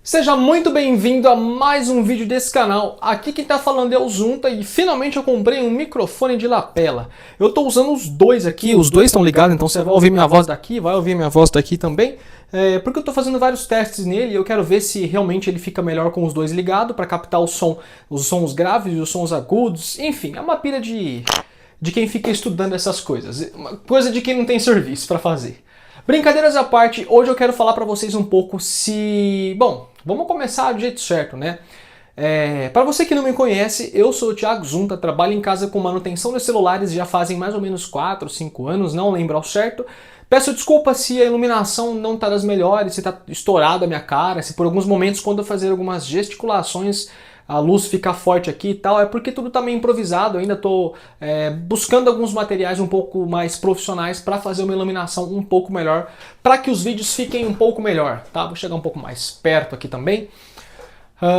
Seja muito bem-vindo a mais um vídeo desse canal. Aqui quem tá falando é o Zunta e finalmente eu comprei um microfone de lapela. Eu tô usando os dois aqui, os dois estão ligados, então você vai ouvir minha voz daqui, vai ouvir minha voz daqui também. Porque eu tô fazendo vários testes nele e eu quero ver se realmente ele fica melhor com os dois ligados para captar o som, os sons graves e os sons agudos. Enfim, é uma pilha de quem fica estudando essas coisas. Uma coisa de quem não tem serviço para fazer. Brincadeiras à parte, hoje eu quero falar pra vocês um pouco se... Bom, vamos começar do jeito certo, né? Para você que não me conhece, eu sou o Thiago Zunta, trabalho em casa com manutenção de celulares já fazem mais ou menos 4, 5 anos, não lembro ao certo. Peço desculpa se a iluminação não tá das melhores, se tá estourado a minha cara, se por alguns momentos quando eu fazer algumas gesticulações a luz fica forte aqui e tal, é porque tudo tá meio improvisado, eu ainda tô buscando alguns materiais um pouco mais profissionais para fazer uma iluminação um pouco melhor, para que os vídeos fiquem um pouco melhor, tá? Vou chegar um pouco mais perto aqui também.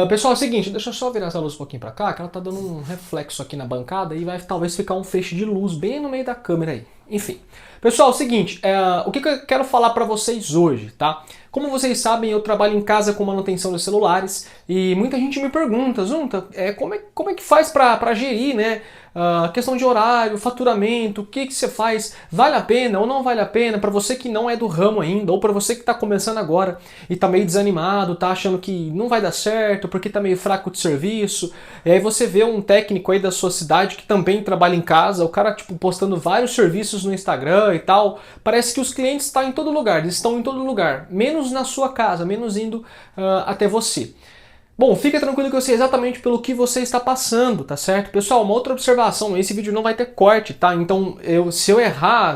Pessoal, é o seguinte, deixa eu só virar essa luz um pouquinho para cá, que ela tá dando um reflexo aqui na bancada e vai talvez ficar um feixe de luz bem no meio da câmera aí. Enfim. Pessoal, é o seguinte, o que eu quero falar para vocês hoje, tá? Como vocês sabem, eu trabalho em casa com manutenção de celulares e muita gente me pergunta, Zunta, como é que faz para gerir, né? Questão de horário, faturamento, o que você faz? Vale a pena ou não vale a pena? Para você que não é do ramo ainda, ou para você que está começando agora e está meio desanimado, tá achando que não vai dar certo porque está meio fraco de serviço, e aí você vê um técnico aí da sua cidade que também trabalha em casa, o cara tipo postando vários serviços no Instagram e tal, parece que os clientes estão em todo lugar, eles estão em todo lugar, menos na sua casa, menos indo até você. Bom, fica tranquilo que eu sei exatamente pelo que você está passando, tá certo? Pessoal, uma outra observação, esse vídeo não vai ter corte, tá? Então, se eu errar,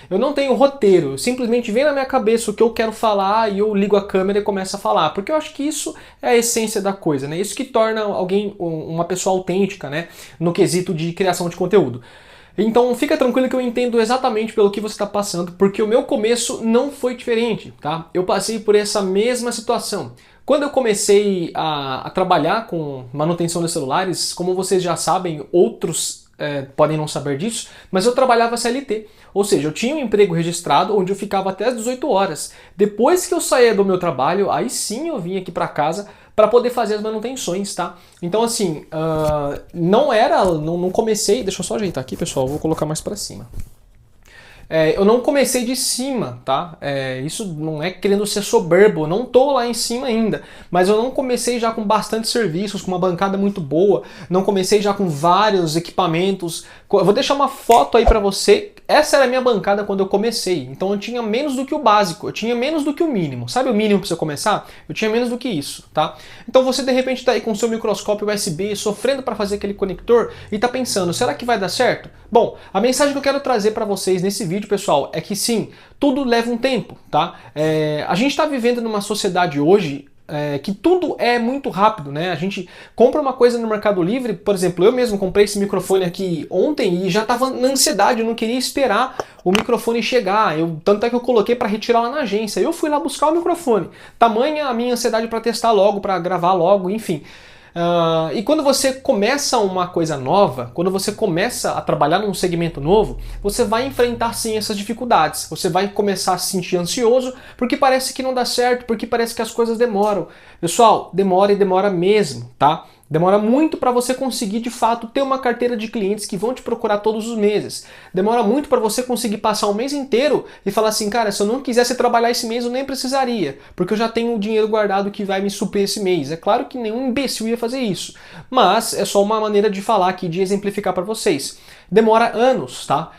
eu não tenho roteiro, simplesmente vem na minha cabeça o que eu quero falar e eu ligo a câmera e começo a falar, porque eu acho que isso é a essência da coisa, né? Isso que torna alguém uma pessoa autêntica, né? No quesito de criação de conteúdo. Então fica tranquilo que eu entendo exatamente pelo que você está passando, porque o meu começo não foi diferente, tá? Eu passei por essa mesma situação. Quando eu comecei a trabalhar com manutenção de celulares, como vocês já sabem, outros podem não saber disso, mas eu trabalhava CLT. Ou seja, eu tinha um emprego registrado onde eu ficava até as 18 horas. Depois que eu saía do meu trabalho, aí sim eu vinha aqui para casa para poder fazer as manutenções, tá? Então assim, não comecei, deixa eu só ajeitar aqui, pessoal, vou colocar mais para cima. Eu não comecei de cima, tá? Isso não é querendo ser soberbo, eu não tô lá em cima ainda. Mas eu não comecei já com bastante serviços, com uma bancada muito boa. Não comecei já com vários equipamentos. Eu vou deixar uma foto aí pra você. Essa era a minha bancada quando eu comecei. Então eu tinha menos do que o básico, eu tinha menos do que o mínimo. Sabe o mínimo pra você começar? Eu tinha menos do que isso, tá? Então você de repente tá aí com o seu microscópio USB, sofrendo para fazer aquele conector e tá pensando, será que vai dar certo? Bom, a mensagem que eu quero trazer para vocês nesse vídeo, pessoal, é que sim, tudo leva um tempo, tá? A gente está vivendo numa sociedade hoje que tudo é muito rápido, né? A gente compra uma coisa no Mercado Livre, por exemplo, eu mesmo comprei esse microfone aqui ontem e já estava na ansiedade, eu não queria esperar o microfone chegar, tanto é que eu coloquei para retirar lá na agência, eu fui lá buscar o microfone, tamanha a minha ansiedade para testar logo, para gravar logo, enfim. E quando você começa uma coisa nova, quando você começa a trabalhar num segmento novo, você vai enfrentar sim essas dificuldades. Você vai começar a se sentir ansioso porque parece que não dá certo, porque parece que as coisas demoram. Pessoal, demora e demora mesmo, tá? Demora muito para você conseguir de fato ter uma carteira de clientes que vão te procurar todos os meses. Demora muito para você conseguir passar um mês inteiro e falar assim, cara, se eu não quisesse trabalhar esse mês eu nem precisaria, porque eu já tenho o dinheiro guardado que vai me suprir esse mês. É claro que nenhum imbecil ia fazer isso, mas é só uma maneira de falar aqui, de exemplificar para vocês. Demora anos, tá?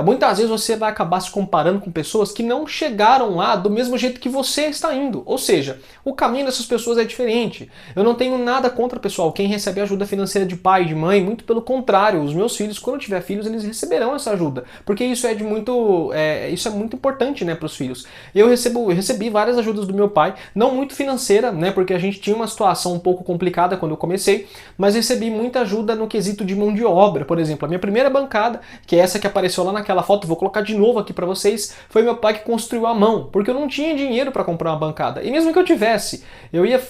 Muitas vezes você vai acabar se comparando com pessoas que não chegaram lá do mesmo jeito que você está indo. Ou seja, o caminho dessas pessoas é diferente. Eu não tenho nada contra, pessoal, quem recebe ajuda financeira de pai, de mãe, muito pelo contrário. Os meus filhos, quando eu tiver filhos, eles receberão essa ajuda. Porque isso é muito importante, né, para os filhos. Eu recebi várias ajudas do meu pai, não muito financeira, né, porque a gente tinha uma situação um pouco complicada quando eu comecei, mas recebi muita ajuda no quesito de mão de obra. Por exemplo, a minha primeira bancada, que é essa que apareceu lá naquela foto, vou colocar de novo aqui para vocês, foi meu pai que construiu à mão, porque eu não tinha dinheiro para comprar uma bancada. E mesmo que eu tivesse,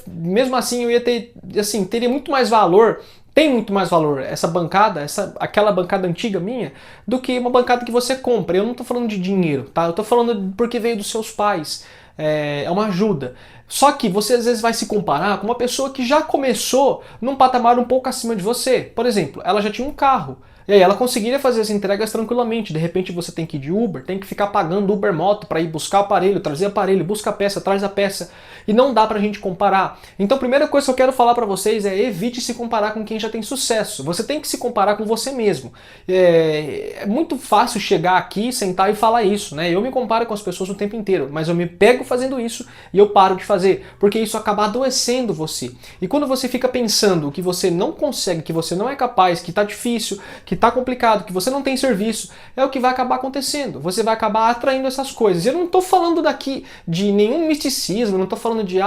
mesmo assim eu ia ter, assim, teria muito mais valor, tem muito mais valor essa bancada, aquela bancada antiga minha, do que uma bancada que você compra. Eu não tô falando de dinheiro, tá? Eu tô falando porque veio dos seus pais. É uma ajuda. Só que você às vezes vai se comparar com uma pessoa que já começou num patamar um pouco acima de você. Por exemplo, ela já tinha um carro. E aí ela conseguiria fazer as entregas tranquilamente. De repente você tem que ir de Uber, tem que ficar pagando Uber Moto para ir buscar aparelho, trazer aparelho, busca a peça, traz a peça. E não dá pra gente comparar. Então a primeira coisa que eu quero falar pra vocês é evite se comparar com quem já tem sucesso. Você tem que se comparar com você mesmo. É muito fácil chegar aqui, sentar e falar isso, né? Eu me comparo com as pessoas o tempo inteiro, mas eu me pego fazendo isso e eu paro de fazer, porque isso acaba adoecendo você. E quando você fica pensando que você não consegue, que você não é capaz, que tá difícil, que tá complicado, que você não tem serviço, é o que vai acabar acontecendo. Você vai acabar atraindo essas coisas. Eu não tô falando daqui de nenhum misticismo, não tô falando de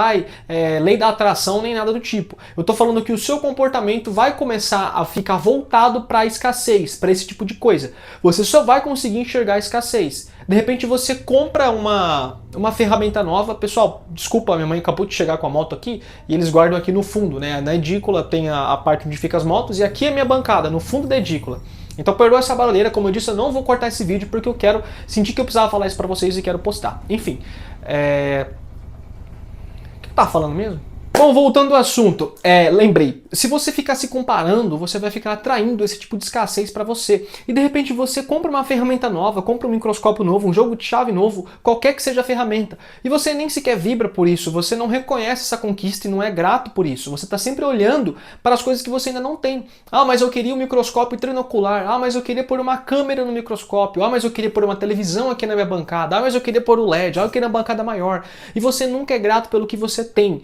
lei da atração nem nada do tipo. Eu tô falando que o seu comportamento vai começar a ficar voltado para a escassez, para esse tipo de coisa. Você só vai conseguir enxergar a escassez. De repente você compra uma ferramenta nova. Pessoal, desculpa, minha mãe acabou de chegar com a moto aqui e eles guardam aqui no fundo, né? Na edícula tem a parte onde ficam as motos e aqui é a minha bancada, no fundo da edícula. Então perdoa essa barulheira, como eu disse, eu não vou cortar esse vídeo porque eu quero sentir que eu precisava falar isso pra vocês e quero postar. Enfim, o que eu tava falando mesmo? Bom, voltando ao assunto, lembrei, se você ficar se comparando, você vai ficar atraindo esse tipo de escassez para você. E de repente você compra uma ferramenta nova, compra um microscópio novo, um jogo de chave novo, qualquer que seja a ferramenta. E você nem sequer vibra por isso, você não reconhece essa conquista e não é grato por isso. Você está sempre olhando para as coisas que você ainda não tem. Ah, mas eu queria um microscópio trinocular. Ah, mas eu queria pôr uma câmera no microscópio. Ah, mas eu queria pôr uma televisão aqui na minha bancada. Ah, mas eu queria pôr o LED. Ah, eu queria uma bancada maior. E você nunca é grato pelo que você tem.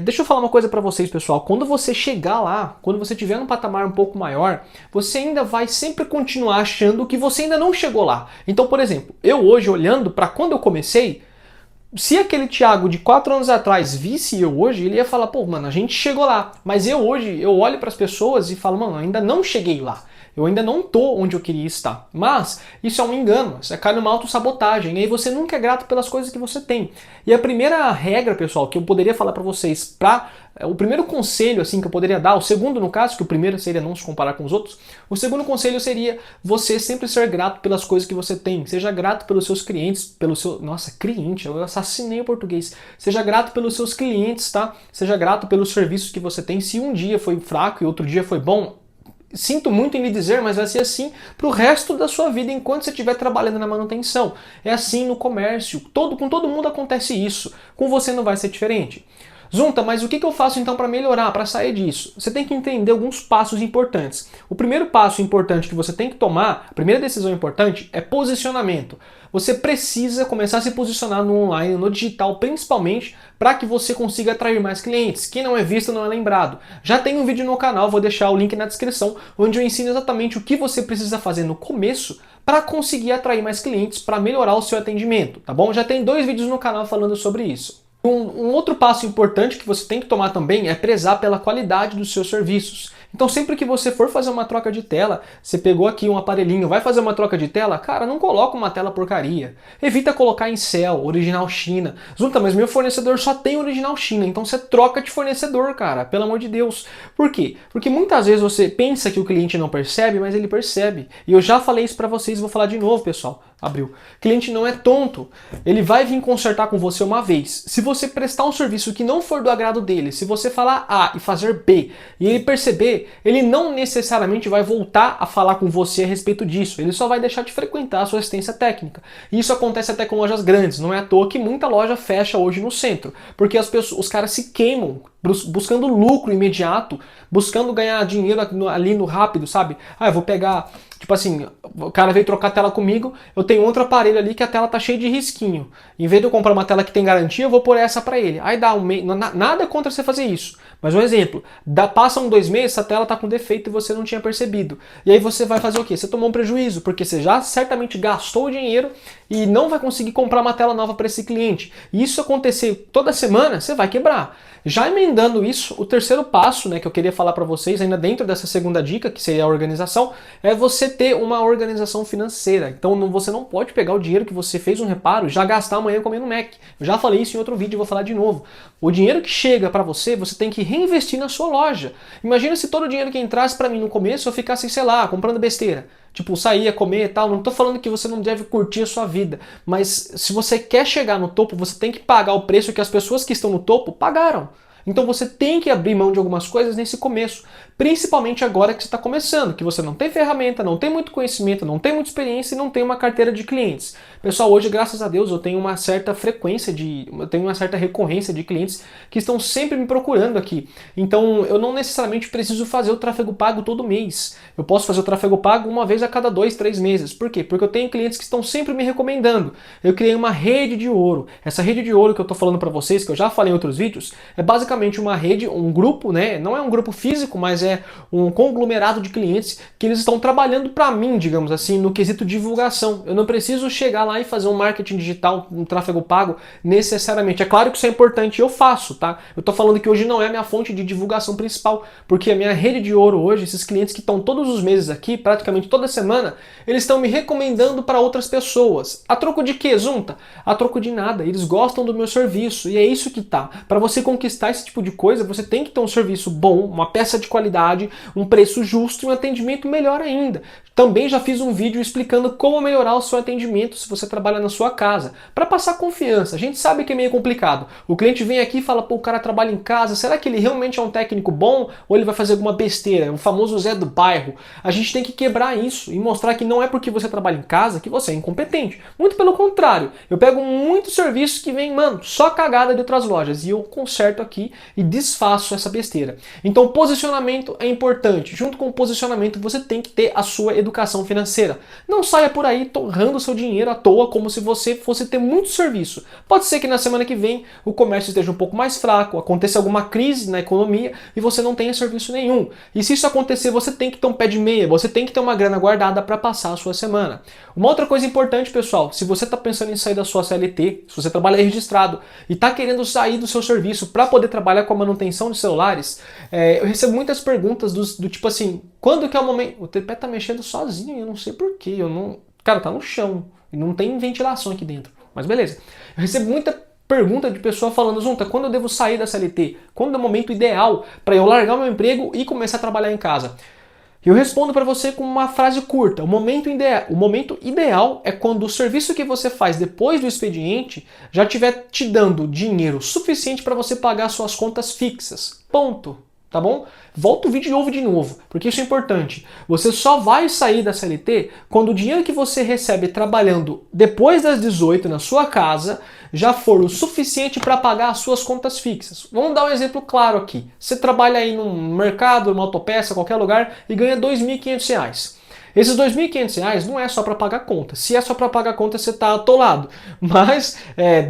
Deixa eu falar uma coisa pra vocês, pessoal. Quando você chegar lá, quando você tiver num patamar um pouco maior, você ainda vai sempre continuar achando que você ainda não chegou lá. Então, por exemplo, eu hoje olhando pra quando eu comecei, se aquele Thiago de 4 anos atrás visse eu hoje, ele ia falar, pô, mano, a gente chegou lá. Mas eu hoje, eu olho pras pessoas e falo, mano, eu ainda não cheguei lá. Eu ainda não tô onde eu queria estar. Mas isso é um engano, você cai numa autossabotagem, e aí você nunca é grato pelas coisas que você tem. E a primeira regra, pessoal, que eu poderia falar pra vocês, o primeiro conselho assim que eu poderia dar, o segundo no caso, que o primeiro seria não se comparar com os outros, o segundo conselho seria você sempre ser grato pelas coisas que você tem. Seja grato pelos seus clientes, pelo seu... Nossa, cliente, eu assassinei o português. Seja grato pelos seus clientes, tá? Seja grato pelos serviços que você tem. Se um dia foi fraco e outro dia foi bom, sinto muito em lhe dizer, mas vai ser assim pro resto da sua vida enquanto você estiver trabalhando na manutenção. É assim no comércio, com todo mundo acontece isso. Com você não vai ser diferente. Zunta, mas o que eu faço então para melhorar, para sair disso? Você tem que entender alguns passos importantes. O primeiro passo importante que você tem que tomar, a primeira decisão importante, é posicionamento. Você precisa começar a se posicionar no online, no digital, principalmente para que você consiga atrair mais clientes. Quem não é visto não é lembrado. Já tem um vídeo no canal, vou deixar o link na descrição, onde eu ensino exatamente o que você precisa fazer no começo para conseguir atrair mais clientes, para melhorar o seu atendimento, tá bom? Já tem 2 vídeos no canal falando sobre isso. Um outro passo importante que você tem que tomar também é prezar pela qualidade dos seus serviços. Então sempre que você for fazer uma troca de tela, você pegou aqui um aparelhinho, vai fazer uma troca de tela, cara, não coloca uma tela porcaria. Evita colocar em Cell, Original China. Zunta, mas meu fornecedor só tem Original China, então você troca de fornecedor, cara, pelo amor de Deus. Por quê? Porque muitas vezes você pensa que o cliente não percebe, mas ele percebe. E eu já falei isso pra vocês, vou falar de novo, pessoal. Abriu. Cliente não é tonto. Ele vai vir consertar com você uma vez. Se você prestar um serviço que não for do agrado dele, se você falar A e fazer B, e ele perceber, ele não necessariamente vai voltar a falar com você a respeito disso. Ele só vai deixar de frequentar a sua assistência técnica. E isso acontece até com lojas grandes. Não é à toa que muita loja fecha hoje no centro. Porque os caras se queimam buscando lucro imediato, buscando ganhar dinheiro ali no rápido, sabe? Ah, eu vou pegar... Tipo assim, o cara veio trocar a tela comigo, eu tenho outro aparelho ali que a tela tá cheia de risquinho. Em vez de eu comprar uma tela que tem garantia, eu vou pôr essa pra ele. Aí dá um mês, nada contra você fazer isso. Mas um exemplo, passam 2 meses, essa tela tá com defeito e você não tinha percebido. E aí você vai fazer o quê? Você tomou um prejuízo, porque você já certamente gastou o dinheiro e não vai conseguir comprar uma tela nova para esse cliente. E isso acontecer toda semana, você vai quebrar. Já emendando isso, o terceiro passo, né, que eu queria falar para vocês, ainda dentro dessa segunda dica, que seria a organização, é você ter uma organização financeira. Então você não pode pegar o dinheiro que você fez um reparo e já gastar amanhã comendo Mac. Eu já falei isso em outro vídeo e vou falar de novo. O dinheiro que chega para você, você tem que reinvestir na sua loja. Imagina se todo o dinheiro que entrasse para mim no começo eu ficasse, sei lá, comprando besteira. Tipo, sair, comer e tal. Não tô falando que você não deve curtir a sua vida, mas se você quer chegar no topo, você tem que pagar o preço que as pessoas que estão no topo pagaram. Então você tem que abrir mão de algumas coisas nesse começo, principalmente agora que você está começando, que você não tem ferramenta, não tem muito conhecimento, não tem muita experiência e não tem uma carteira de clientes. Pessoal, hoje, graças a Deus, eu tenho uma certa recorrência de clientes que estão sempre me procurando aqui. Então eu não necessariamente preciso fazer o tráfego pago todo mês. Eu posso fazer o tráfego pago uma vez a cada 2, 3 meses. Por quê? Porque eu tenho clientes que estão sempre me recomendando. Eu criei uma rede de ouro. Essa rede de ouro que eu estou falando para vocês, que eu já falei em outros vídeos, é basicamente uma rede, um grupo, né? Não é um grupo físico, mas é um conglomerado de clientes que eles estão trabalhando para mim, digamos assim, no quesito divulgação. Eu não preciso chegar lá e fazer um marketing digital, um tráfego pago necessariamente. É claro que isso é importante, eu faço, tá? Eu tô falando que hoje não é a minha fonte de divulgação principal, porque a minha rede de ouro hoje, esses clientes que estão todos os meses aqui, praticamente toda semana, eles estão me recomendando para outras pessoas. A troco de quê, Zunta? A troco de nada. Eles gostam do meu serviço e é isso que tá. Para você conquistar esse tipo de coisa, você tem que ter um serviço bom, uma peça de qualidade, um preço justo e um atendimento melhor ainda. Também já fiz um vídeo explicando como melhorar o seu atendimento se você trabalha na sua casa, para passar confiança. A gente sabe que é meio complicado. O cliente vem aqui e fala, pô, o cara trabalha em casa, será que ele realmente é um técnico bom ou ele vai fazer alguma besteira? O famoso Zé do bairro. A gente tem que quebrar isso e mostrar que não é porque você trabalha em casa que você é incompetente. Muito pelo contrário. Eu pego muitos serviços que vem, mano, só cagada de outras lojas e eu conserto aqui e desfaço essa besteira. Então, posicionamento é importante. Junto com o posicionamento, você tem que ter a sua educação financeira. Não saia por aí torrando seu dinheiro à toa como se você fosse ter muito serviço. Pode ser que na semana que vem o comércio esteja um pouco mais fraco, aconteça alguma crise na economia e você não tenha serviço nenhum. E se isso acontecer, você tem que ter um pé de meia, você tem que ter uma grana guardada para passar a sua semana. Uma outra coisa importante, pessoal, se você está pensando em sair da sua CLT, se você trabalha registrado e está querendo sair do seu serviço para poder trabalhar com a manutenção de celulares, eu recebo muitas perguntas do tipo assim, quando que é o momento? O tripé tá mexendo sozinho, eu não sei porquê, cara, tá no chão, e não tem ventilação aqui dentro, mas beleza. Eu recebo muita pergunta de pessoa falando, Zunta, quando eu devo sair da CLT? Quando é o momento ideal para eu largar o meu emprego e começar a trabalhar em casa? Eu respondo para você com uma frase curta. O momento ideal é quando o serviço que você faz depois do expediente já estiver te dando dinheiro suficiente para você pagar suas contas fixas. Ponto. Tá bom? Volta o vídeo e ouve de novo, porque isso é importante. Você só vai sair da CLT quando o dinheiro que você recebe trabalhando depois das 18 na sua casa já for o suficiente para pagar as suas contas fixas. Vamos dar um exemplo claro aqui. Você trabalha aí num mercado, numa autopeça, qualquer lugar e ganha R$ 2.500. Esses R$ 2.500 não é só para pagar conta. Se é só para pagar conta, você está atolado. Mas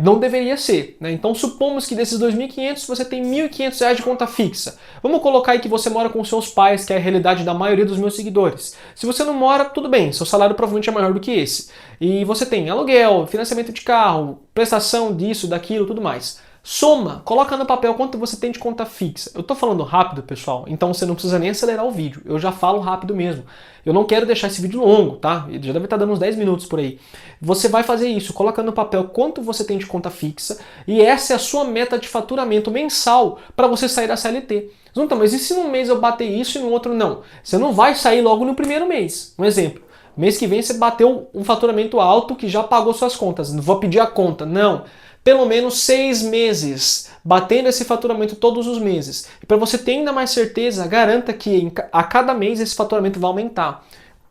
não deveria ser, né? Então supomos que desses R$ 2.500 você tem R$ 1.500 de conta fixa. Vamos colocar aí que você mora com seus pais, que é a realidade da maioria dos meus seguidores. Se você não mora, tudo bem, seu salário provavelmente é maior do que esse. E você tem aluguel, financiamento de carro, prestação disso, daquilo, tudo mais. Soma, coloca no papel quanto você tem de conta fixa. Eu tô falando rápido, pessoal, então você não precisa nem acelerar o vídeo. Eu já falo rápido mesmo. Eu não quero deixar esse vídeo longo, tá? Ele já deve estar dando uns 10 minutos por aí. Você vai fazer isso, coloca no papel quanto você tem de conta fixa e essa é a sua meta de faturamento mensal para você sair da CLT. Zunta, mas e se num mês eu bater isso e no outro não? Você não vai sair logo no primeiro mês. Um exemplo. Mês que vem você bateu um faturamento alto que já pagou suas contas. Não vou pedir a conta, não. Pelo menos 6 meses, batendo esse faturamento todos os meses. E para você ter ainda mais certeza, garanta que a cada mês esse faturamento vai aumentar.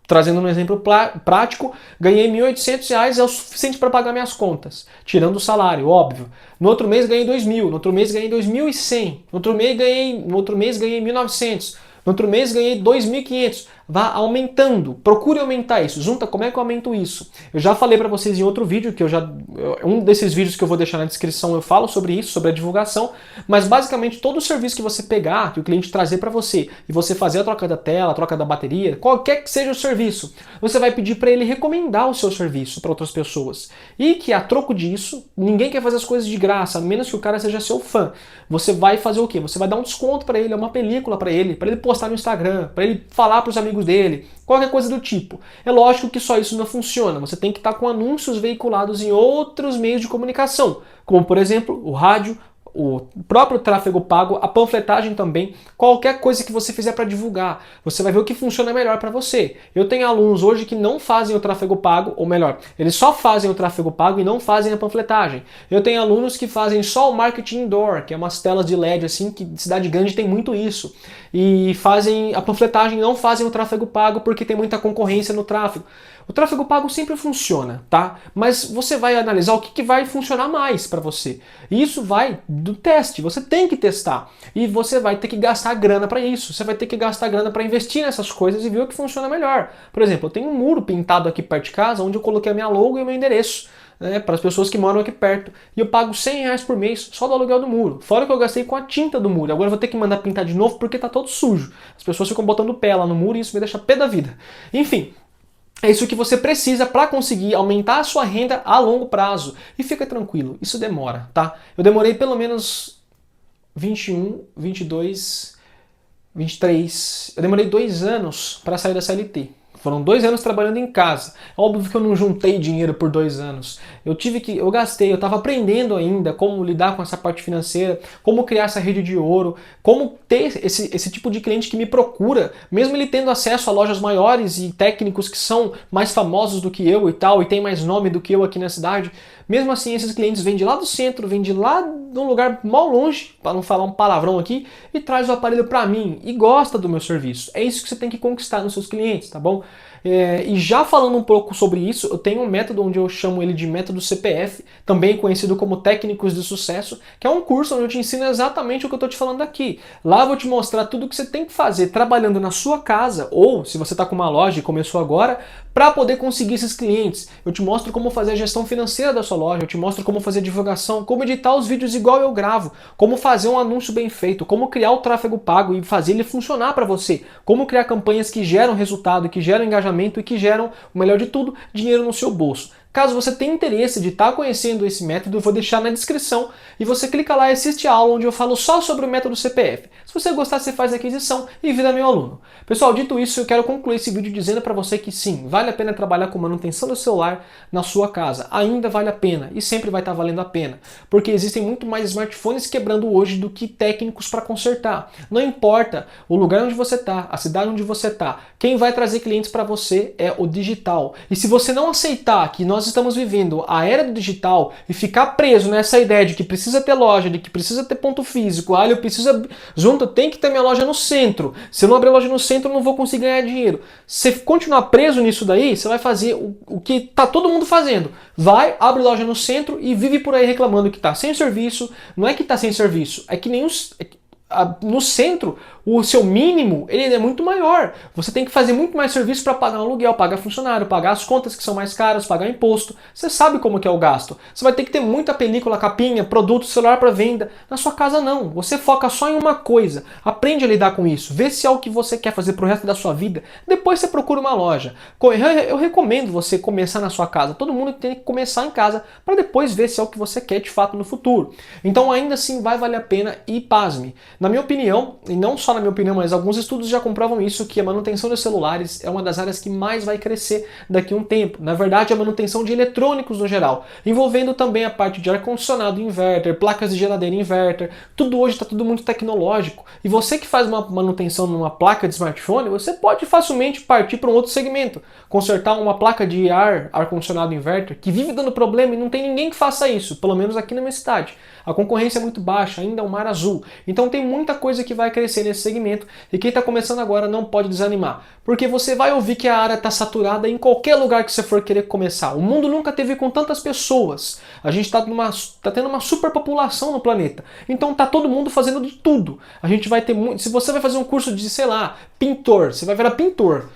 Trazendo um exemplo prático, ganhei R$ 1.800, é o suficiente para pagar minhas contas, tirando o salário, óbvio. No outro mês ganhei 2.000, no outro mês ganhei 2.100, no outro mês ganhei 1.900, no outro mês ganhei 2.500. Vá aumentando, procure aumentar isso. Zunta, como é que eu aumento isso? Eu já falei para vocês em outro vídeo, um desses vídeos que eu vou deixar na descrição eu falo sobre isso, sobre a divulgação, mas basicamente todo o serviço que você pegar, que o cliente trazer para você, e você fazer a troca da tela, a troca da bateria, qualquer que seja o serviço, você vai pedir para ele recomendar o seu serviço para outras pessoas. E que a troco disso, ninguém quer fazer as coisas de graça, a menos que o cara seja seu fã. Você vai fazer o quê? Você vai dar um desconto para ele, uma película para ele postar no Instagram, para ele falar para os amigos dele, qualquer coisa do tipo. É lógico que só isso não funciona, você tem que estar com anúncios veiculados em outros meios de comunicação, como por exemplo o rádio, o próprio tráfego pago, a panfletagem também, qualquer coisa que você fizer para divulgar, você vai ver o que funciona melhor para você. Eu tenho alunos hoje que não fazem o tráfego pago, ou melhor, eles só fazem o tráfego pago e não fazem a panfletagem. Eu tenho alunos que fazem só o marketing indoor, que é umas telas de LED assim, que cidade grande tem muito isso, e fazem a panfletagem e não fazem o tráfego pago porque tem muita concorrência no tráfego. O tráfego pago sempre funciona, tá? Mas você vai analisar o que vai funcionar mais para você. E isso vai do teste, você tem que testar. E você vai ter que gastar grana para isso. Você vai ter que gastar grana para investir nessas coisas e ver o que funciona melhor. Por exemplo, eu tenho um muro pintado aqui perto de casa onde eu coloquei a minha logo e o meu endereço, né, para as pessoas que moram aqui perto. E eu pago R$100 por mês só do aluguel do muro. Fora que eu gastei com a tinta do muro. Agora eu vou ter que mandar pintar de novo porque tá todo sujo. As pessoas ficam botando pé lá no muro e isso me deixa pé da vida. Enfim. É isso que você precisa para conseguir aumentar a sua renda a longo prazo. E fica tranquilo, isso demora, tá? Eu demorei pelo menos 21, 22, 23... Eu demorei 2 anos para sair da CLT. Foram 2 anos trabalhando em casa. Óbvio que eu não juntei dinheiro por 2 anos. Eu gastei, eu estava aprendendo ainda como lidar com essa parte financeira, como criar essa rede de ouro, como ter esse tipo de cliente que me procura, mesmo ele tendo acesso a lojas maiores e técnicos que são mais famosos do que eu e tal, e tem mais nome do que eu aqui na cidade. Mesmo assim, esses clientes vêm de lá do centro, vêm de lá de um lugar mal longe, para não falar um palavrão aqui, e traz o aparelho para mim e gosta do meu serviço. É isso que você tem que conquistar nos seus clientes, tá bom? E já falando um pouco sobre isso, eu tenho um método onde eu chamo ele de método CPF, também conhecido como Técnicos de Sucesso, que é um curso onde eu te ensino exatamente o que eu estou te falando aqui. Lá eu vou te mostrar tudo o que você tem que fazer trabalhando na sua casa, ou se você está com uma loja e começou agora, para poder conseguir esses clientes. Eu te mostro como fazer a gestão financeira da sua loja, eu te mostro como fazer divulgação, como editar os vídeos igual eu gravo, como fazer um anúncio bem feito, como criar o tráfego pago e fazer ele funcionar para você, como criar campanhas que geram resultado, que geram engajamento e que geram, o melhor de tudo, dinheiro no seu bolso. Caso você tenha interesse de estar conhecendo esse método, eu vou deixar na descrição e você clica lá e assiste a aula onde eu falo só sobre o método CPF. Se você gostar, você faz a aquisição e vira meu aluno. Pessoal, dito isso, eu quero concluir esse vídeo dizendo para você que sim, vale a pena trabalhar com manutenção do celular na sua casa. Ainda vale a pena e sempre vai estar valendo a pena, porque existem muito mais smartphones quebrando hoje do que técnicos para consertar. Não importa o lugar onde você está, a cidade onde você está, quem vai trazer clientes para você é o digital. E se você não aceitar que nós estamos vivendo a era do digital e ficar preso nessa ideia de que precisa ter loja, de que precisa ter ponto físico, eu preciso... Junto, tem que ter minha loja no centro. Se eu não abrir loja no centro, eu não vou conseguir ganhar dinheiro. Se continuar preso nisso daí, você vai fazer o que tá todo mundo fazendo. Vai, abre loja no centro e vive por aí reclamando que tá sem serviço. Não é que tá sem serviço, é que nem os... No centro, o seu mínimo ele é muito maior. Você tem que fazer muito mais serviço para pagar um aluguel, pagar funcionário, pagar as contas que são mais caras, pagar imposto. Você sabe como que é o gasto. Você vai ter que ter muita película, capinha, produto, celular para venda. Na sua casa não. Você foca só em uma coisa. Aprende a lidar com isso. Vê se é o que você quer fazer pro resto da sua vida. Depois você procura uma loja. Eu recomendo você começar na sua casa. Todo mundo tem que começar em casa para depois ver se é o que você quer de fato no futuro. Então ainda assim vai valer a pena e pasme. Na minha opinião, e não só na minha opinião, mas alguns estudos já comprovam isso, que a manutenção dos celulares é uma das áreas que mais vai crescer daqui a um tempo. Na verdade, a manutenção de eletrônicos no geral, envolvendo também a parte de ar-condicionado inverter, placas de geladeira inverter, tudo hoje está tudo muito tecnológico. E você que faz uma manutenção numa placa de smartphone, você pode facilmente partir para um outro segmento. Consertar uma placa de ar-condicionado inverter, que vive dando problema e não tem ninguém que faça isso, pelo menos aqui na minha cidade. A concorrência é muito baixa, ainda é um mar azul. Então tem muita coisa que vai crescer nesse segmento e quem está começando agora não pode desanimar. Porque você vai ouvir que a área está saturada em qualquer lugar que você for querer começar. O mundo nunca teve com tantas pessoas. A gente está tendo uma superpopulação no planeta. Então está todo mundo fazendo de tudo. A gente vai ter muito... Se você vai fazer um curso de, sei lá, pintor, você vai virar pintor.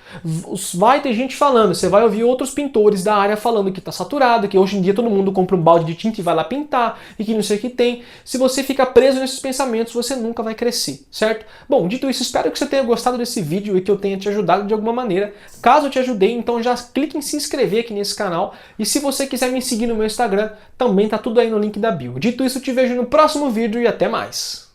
Vai ter gente falando, você vai ouvir outros pintores da área falando que está saturado, que hoje em dia todo mundo compra um balde de tinta e vai lá pintar, e que não sei o que tem. Se você ficar preso nesses pensamentos, você nunca vai crescer, certo? Bom, dito isso, espero que você tenha gostado desse vídeo e que eu tenha te ajudado de alguma maneira. Caso eu te ajudei, então já clique em se inscrever aqui nesse canal. E se você quiser me seguir no meu Instagram, também tá tudo aí no link da bio. Dito isso, eu te vejo no próximo vídeo e até mais.